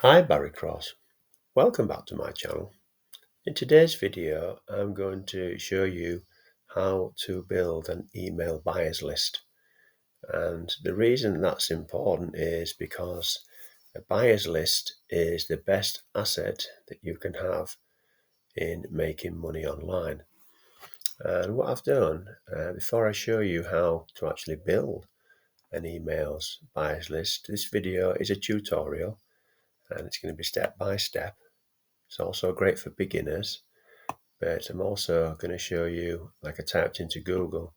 Hi Barry Cross, welcome back to my channel. In today's video I'm going to show you how to build an email buyers list, and the reason that's important is because a buyers list is the best asset that you can have in making money online. And what I've done before I show you how to actually build an emails buyers list, this video is a tutorial and it's going to be step by step. It's also great for beginners, but I'm also going to show you, like I typed into Google,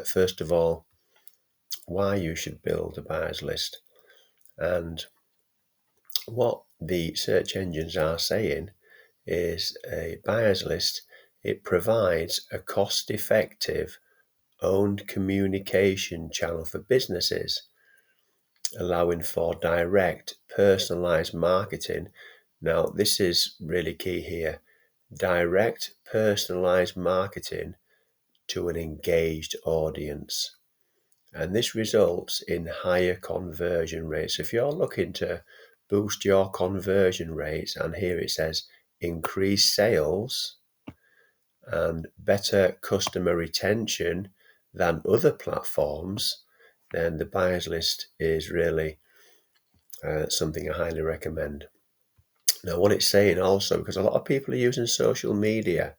first of all, why you should build a buyers list. And what the search engines are saying is a buyers list, it provides a cost-effective owned communication channel for businesses, allowing for direct personalized marketing. Now, this is really key here. Direct personalized marketing to an engaged audience. And this results in higher conversion rates. If you're looking to boost your conversion rates, and here it says increase sales and better customer retention than other platforms, then the buyers list is really something I highly recommend. Now, what it's saying also, because a lot of people are using social media,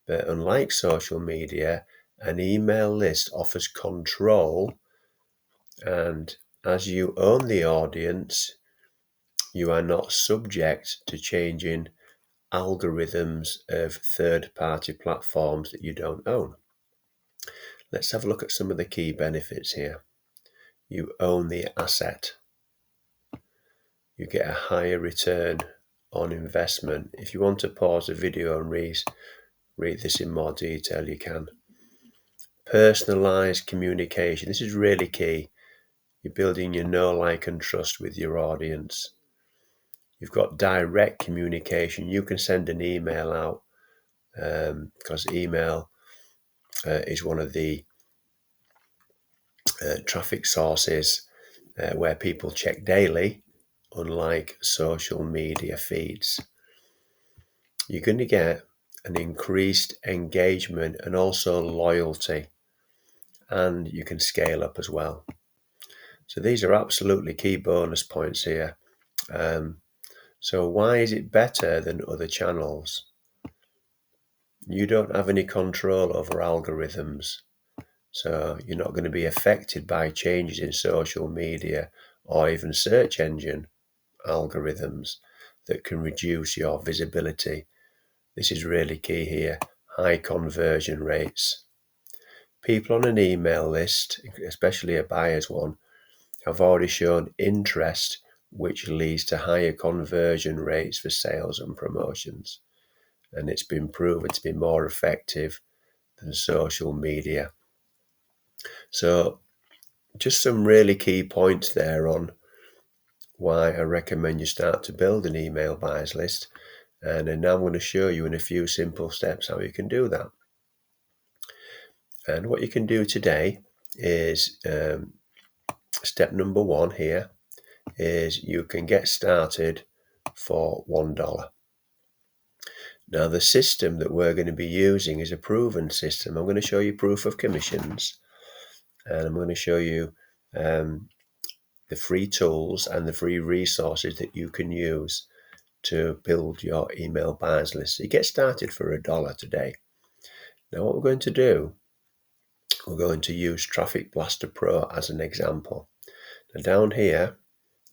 but unlike social media, an email list offers control, and as you own the audience, you are not subject to changing algorithms of third-party platforms that you don't own. Let's have a look at some of the key benefits here. You own the asset. You get a higher return on investment. If you want to pause the video and read this in more detail, you can. Personalized communication. This is really key. You're building your know, like, and trust with your audience. You've got direct communication. You can send an email out because email is one of the traffic sources where people check daily, unlike social media feeds. You're going to get an increased engagement and also loyalty, and you can scale up as well. So these are absolutely key bonus points here. So why is it better than other channels? You don't have any control over algorithms. So you're not going to be affected by changes in social media or even search engine algorithms that can reduce your visibility. This is really key here. High conversion rates. People on an email list, especially a buyer's one, have already shown interest, which leads to higher conversion rates for sales and promotions. And it's been proven to be more effective than social media. So just some really key points there on why I recommend you start to build an email buyers list. And then now I'm going to show you in a few simple steps how you can do that. And what you can do today is step number one here is you can get started for $1. Now, the system that we're going to be using is a proven system. I'm going to show you proof of commissions, and I'm going to show you the free tools and the free resources that you can use to build your email buyers list. You get started for $1 today. Now, what we're going to do, we're going to use Traffic Blaster Pro as an example. Now, down here,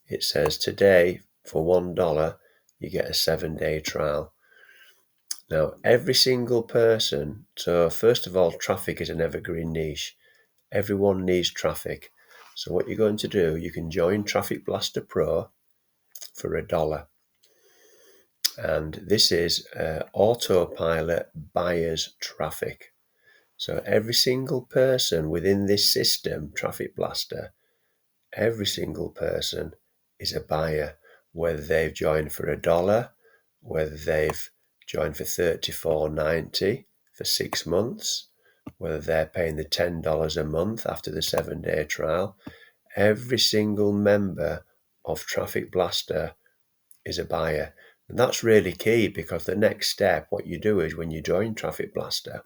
it says today for $1, you get a 7-day trial. Now, every single person, so first of all, traffic is an evergreen niche. Everyone needs traffic. So what you're going to do, you can join Traffic Blaster Pro for $1. And this is Autopilot buyers traffic. So every single person within this system, Traffic Blaster, every single person is a buyer, whether they've joined for $1, whether they've joined for $34.90 for 6 months, whether they're paying the $10 a month after the 7-day trial. Every single member of Traffic Blaster is a buyer. And that's really key, because the next step, what you do is when you join Traffic Blaster,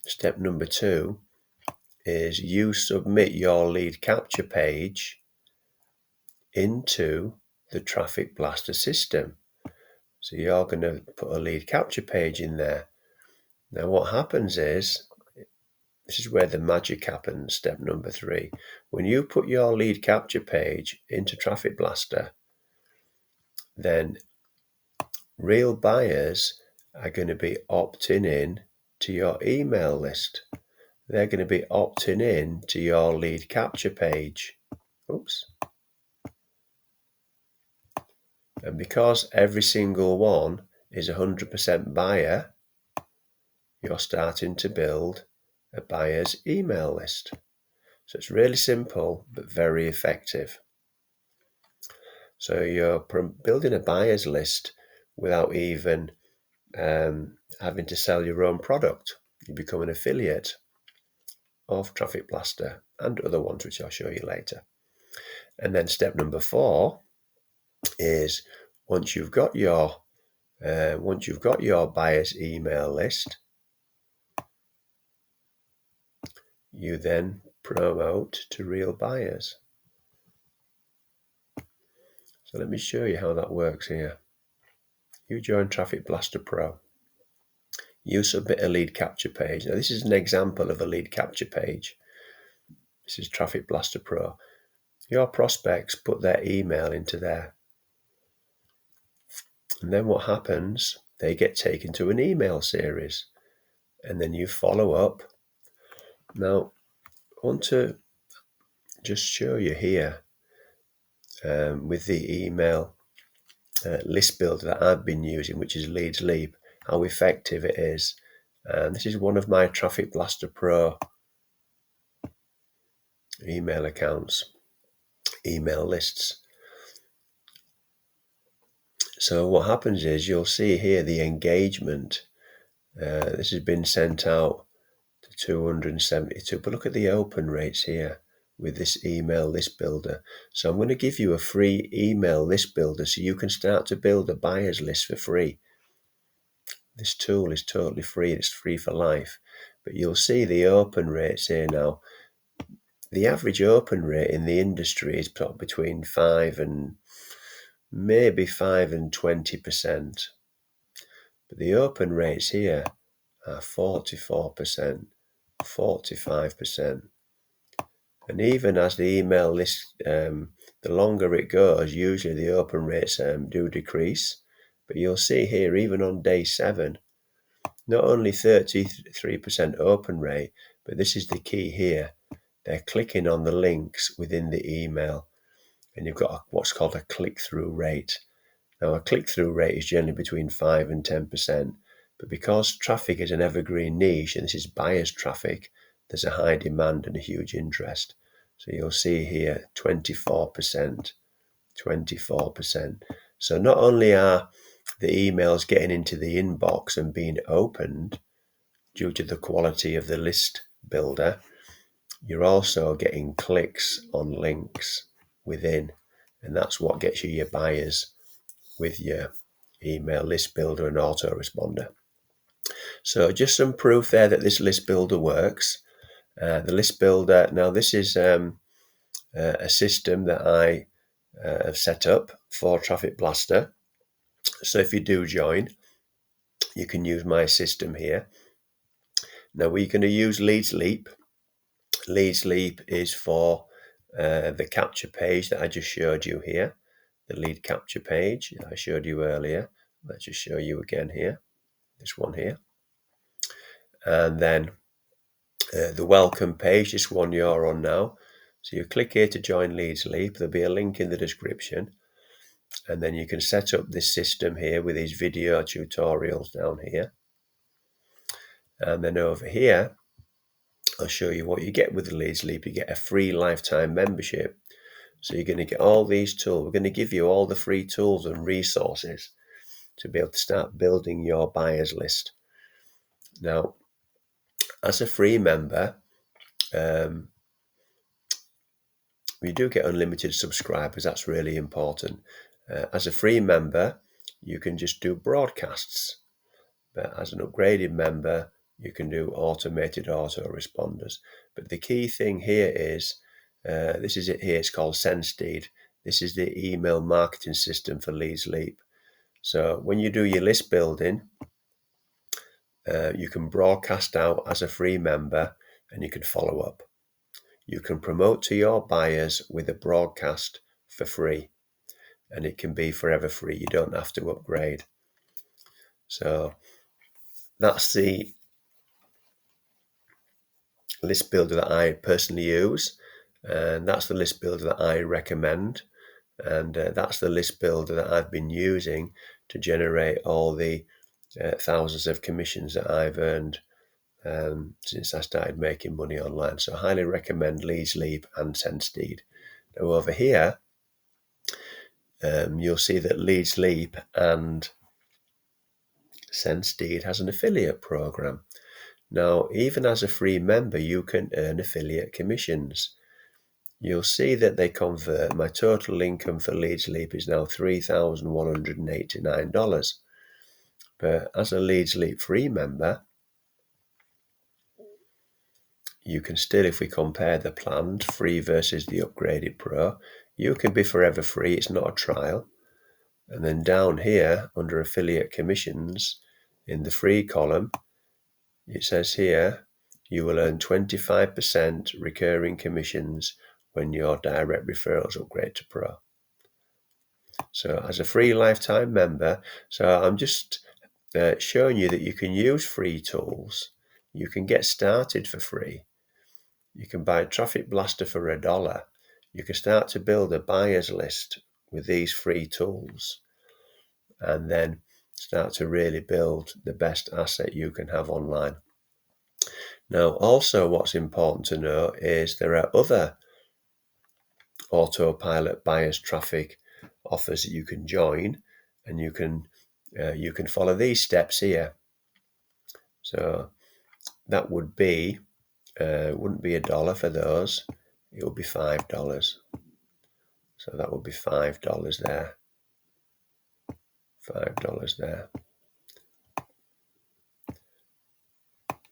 step number 2 is you submit your lead capture page into the Traffic Blaster system. So you're going to put a lead capture page in there. Now what happens is, this is where the magic happens, step number 3. When you put your lead capture page into Traffic Blaster, then real buyers are going to be opting in to your email list. They're going to be opting in to your lead capture page. Oops. And because every single one is 100% buyer, you're starting to build a buyer's email list. So it's really simple, but very effective. So you're building a buyer's list without even having to sell your own product. You become an affiliate of Traffic Blaster and other ones, which I'll show you later. And then step number 4 is once you've got your buyer's email list, you then promote to real buyers. So let me show you how that works here. You join Traffic Blaster Pro. You submit a lead capture page. Now this is an example of a lead capture page. This is Traffic Blaster Pro. Your prospects put their email into there. And then what happens? They get taken to an email series. And then you follow up. Now, I want to just show you here with the email list builder that I've been using, which is Leads Leap, how effective it is. And this is one of my Traffic Blaster Pro email accounts, email lists. So what happens is you'll see here the engagement. This has been sent out to 272, but look at the open rates here with this email list builder. So I'm going to give you a free email list builder so you can start to build a buyer's list for free. This tool is totally free. It's free for life. But you'll see the open rates here now. The average open rate in the industry is between 5 and 20%. But the open rates here are 44%, 45%. And even as the email list, the longer it goes, usually the open rates do decrease. But you'll see here, even on day 7, not only 33% open rate, but this is the key here. They're clicking on the links within the email, and you've got what's called a click-through rate. Now, a click-through rate is generally between 5 and 10%, but because traffic is an evergreen niche, and this is buyer's traffic, there's a high demand and a huge interest. So you'll see here 24%, 24%. So not only are the emails getting into the inbox and being opened due to the quality of the list builder, you're also getting clicks on links within, and that's what gets you your buyers with your email list builder and autoresponder. So just some proof there that this list builder works. The list builder, now this is a system that I have set up for Traffic Blaster. So if you do join, you can use my system here. Now we're going to use Leads Leap. Leads Leap is for the capture page that I just showed you here, the lead capture page that I showed you earlier. Let's just show you again here, this one here. And then the welcome page, this one you're on now. So you click here to join Leads Leap. There'll be a link in the description. And then you can set up this system here with these video tutorials down here. And then over here, I'll show you what you get with the Leads Leap. You get a free lifetime membership. So you're going to get all these tools. We're going to give you all the free tools and resources to be able to start building your buyers list. Now, as a free member, you do get unlimited subscribers. That's really important. As a free member, you can just do broadcasts, but as an upgraded member, you can do automated autoresponders. But the key thing here is, this is it here, it's called SendSteed. This is the email marketing system for Leads Leap. So when you do your list building, you can broadcast out as a free member and you can follow up. You can promote to your buyers with a broadcast for free, and it can be forever free. You don't have to upgrade. So that's the list builder that I personally use, and that's the list builder that I recommend, and that's the list builder that I've been using to generate all the thousands of commissions that I've earned since I started making money online. So I highly recommend Leads Leap and SendSteed. Now over here, you'll see that Leads Leap and SendSteed has an affiliate program. Now, even as a free member, you can earn affiliate commissions. You'll see that they convert. My total income for Leads Leap is now $3,189. But as a Leads Leap free member, you can still, if we compare the planned free versus the upgraded pro, you can be forever free. It's not a trial. And then down here under affiliate commissions in the free column, it says here you will earn 25% recurring commissions when your direct referrals upgrade to pro. So as a free lifetime member, so I'm just showing you that you can use free tools. You can get started for free. You can buy a Traffic Blaster for $1. You can start to build a buyer's list with these free tools, and then start to really build the best asset you can have online. Now, also what's important to know is there are other Autopilot buyer's traffic offers that you can join, and you can follow these steps here. So that would be wouldn't be $1 for those. It would be $5. So that would be $5 there. $5 there. If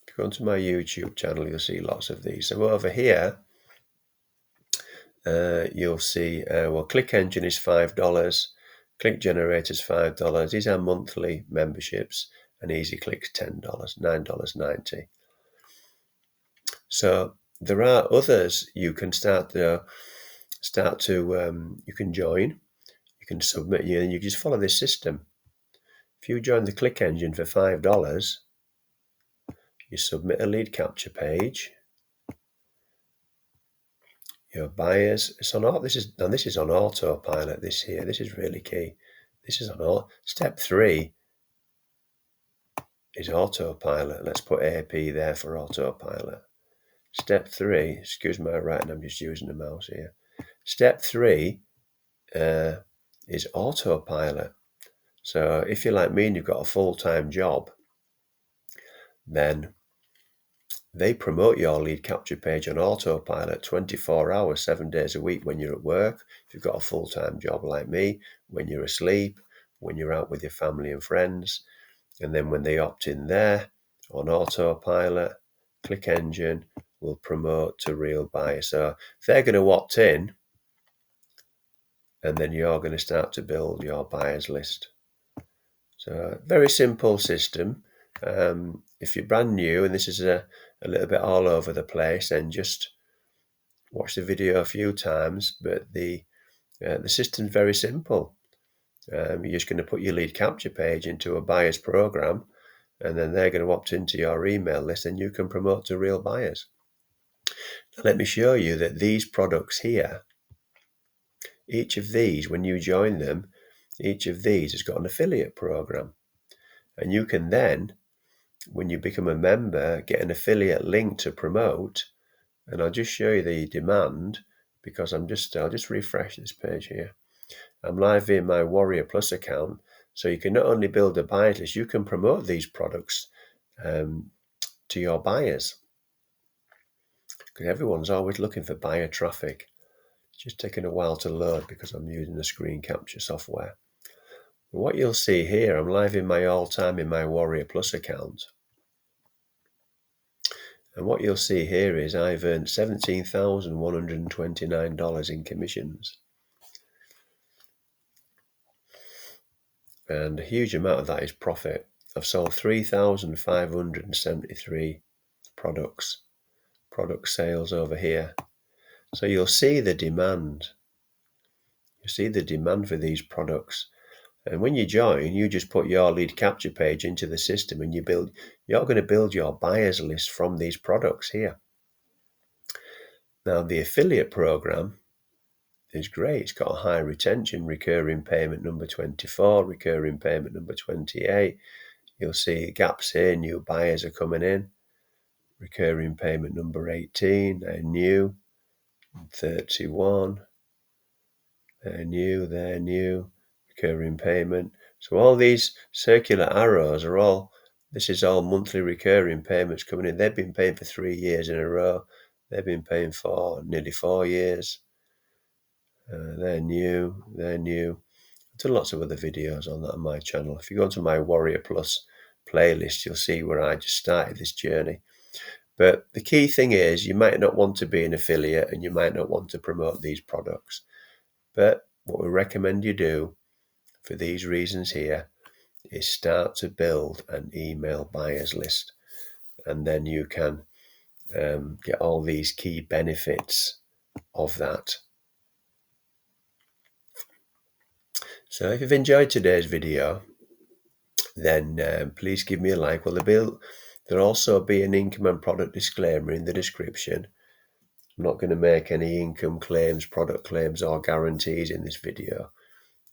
you go onto my YouTube channel, you'll see lots of these. So over here, you'll see, well, Click Engine is $5. Click Generator is $5. These are monthly memberships, and Easy Click's $10, $9.90. So there are others you can you can join, you can submit, and you can just follow this system. If you join the Click Engine for $5, you submit a lead capture page. Your buyers, it's on this is on autopilot. This is really key. This is on step 3 is autopilot. Let's put AP there for autopilot. Step 3, excuse my writing, I'm just using the mouse here. Step 3 is autopilot. So if you're like me and you've got a full-time job, then they promote your lead capture page on autopilot 24 hours, 7 days a week when you're at work. If you've got a full-time job like me, when you're asleep, when you're out with your family and friends, and then when they opt in there on autopilot, Click Engine will promote to real buyers. So they're going to opt in, and then you're going to start to build your buyers list. So very simple system. If you're brand new and this is a little bit all over the place, then just watch the video a few times. But the system's very simple. You're just going to put your lead capture page into a buyer's program, and then they're going to opt into your email list, and you can promote to real buyers. Now, let me show you that these products here, each of these, when you join them, each of these has got an affiliate program. And you can then, when you become a member, get an affiliate link to promote. And I'll just show you the demand, because I'll just refresh this page here. I'm live in my Warrior Plus account. So you can not only build a buyers list, you can promote these products to your buyers. because everyone's always looking for buyer traffic. It's just taking a while to load because I'm using the screen capture software. And what you'll see here, I'm live in my all-time in my Warrior Plus account. And what you'll see here is I've earned $17,129 in commissions. And a huge amount of that is profit. I've sold 3,573 product sales over here. So you'll see the demand. You see the demand for these products. And when you join, you just put your lead capture page into the system and you're going to build your buyers list from these products here. Now, the affiliate program is great. It's got a high retention, recurring payment number 24, recurring payment number 28. You'll see gaps here, new buyers are coming in. Recurring payment number 18, they're new. 31, they're new. Recurring payment. So all these circular arrows are this is all monthly recurring payments coming in. They've been paying for 3 years in a row. They've been paying for nearly 4 years. They're new. I've done lots of other videos on that on my channel. If you go to my Warrior Plus playlist, you'll see where I just started this journey. But the key thing is you might not want to be an affiliate and you might not want to promote these products. But what we recommend you do for these reasons here is start to build an email buyers list. And then you can get all these key benefits of that. So if you've enjoyed today's video, then please give me a like. Well, there'll also be an income and product disclaimer in the description. I'm not going to make any income claims, product claims, or guarantees in this video.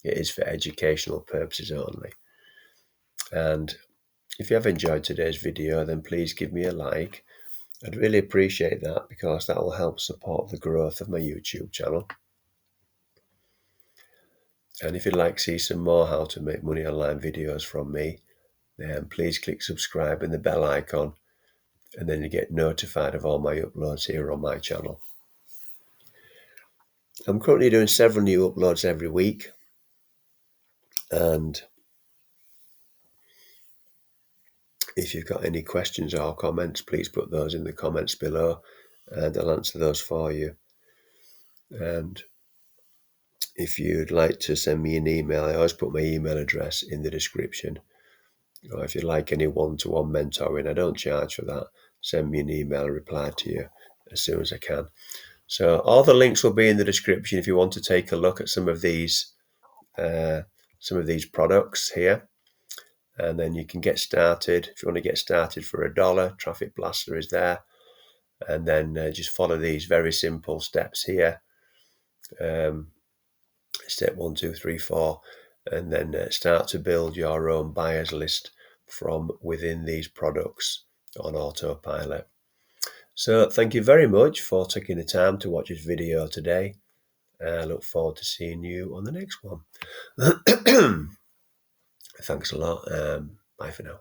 It is for educational purposes only. And if you have enjoyed today's video, then please give me a like. I'd really appreciate that because that will help support the growth of my YouTube channel. And if you'd like to see some more how to make money online videos from me, then please click subscribe and the bell icon, and then you get notified of all my uploads here on my channel. I'm currently doing several new uploads every week, and if you've got any questions or comments, please put those in the comments below and I'll answer those for you. And if you'd like to send me an email, I always put my email address in the description. Or if you'd like any one-to-one mentoring, I don't charge for that. Send me an email, I'll reply to you as soon as I can. So all the links will be in the description if you want to take a look at some of these products here. And then you can get started. If you want to get started for $1, Traffic Blaster is there. And then just follow these very simple steps here. Step 1, 2, 3, 4. And then start to build your own buyers list from within these products on Autopilot. So thank you very much for taking the time to watch this video today. I look forward to seeing you on the next one. Thanks a lot. Bye for now.